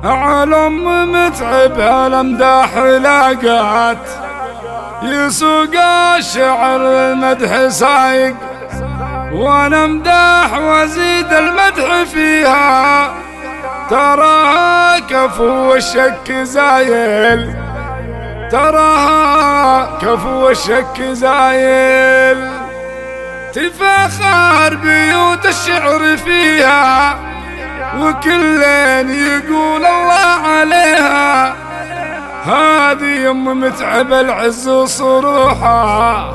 علم متعب الامداح لاقات يسوق الشعر المدح سايق، وانا امداح وازيد المدح فيها، تراها كفو الشك زايل، تراها كفو الشك زايل، تفاخر بيوت الشعر فيها، وكلين يقول الله عليها، هذه ام متعب العز وصروحها،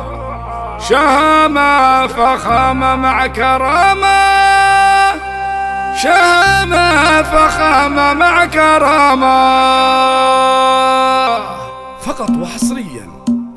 شهامة فخامة مع كرامة، شهامة فخامة مع كرامة. فقط وحصريا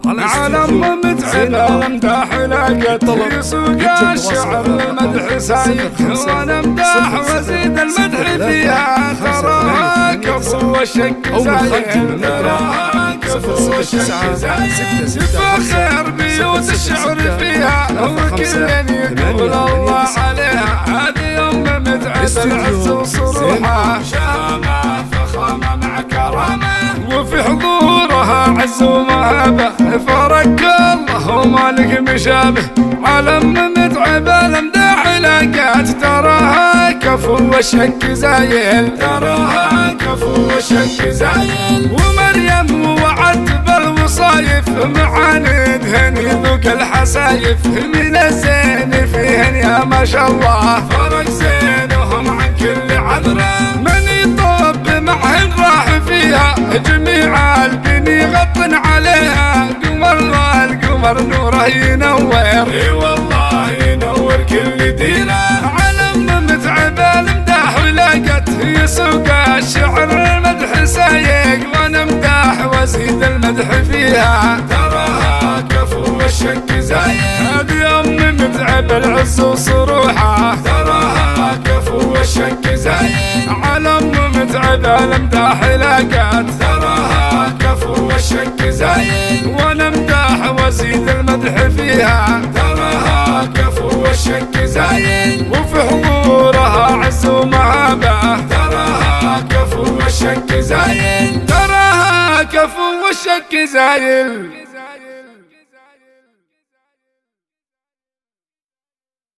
على ام متعب الامداح لاقت يسوق الشعر المدح سايق، وانا امداح وازيد المدح فيها، تراها كفو الشك زايد، تراها كفو الشك زايد، تفاخر بيوت الشعر فيها، وكلن يقول الله عليها، هذه ام متعب العز وصروحها، شهامة فخامة مع كرامة، وفي حضورها عز ومهابة، فرق الله ومالك مشابه، على ام متعب الامداح لاقات، تراها كفو الشك زايل، تراها كفو الشك زايل، ومريم وعد بالوصايف، معاندهن يذوق الحسايف، من الزين فيهن يا ما شاء الله، فرق زينهم عن كل عذره، من يطب معهن راح فيها، جميع البني غطن عليها، قمر القمر نوره ينور، اي والله ينور كل ديره، على ام متعب الامداح لاقت يسوق الشعر المدح سايق، وانا امداح وازيد المدح فيها، تراها كفو الشك زايد، هذه ام متعب العز وصروحها، تراها كفو الشك زايد، على ام متعب الامداح لاقت، تراها كفو الشك زايد، وانا امداح وازيد المدح فيها، تراها كفو الشك زايد، وفي حضورها عز ومهابة، تراها كفو الشك زايد، تراها كفو الشك زايد.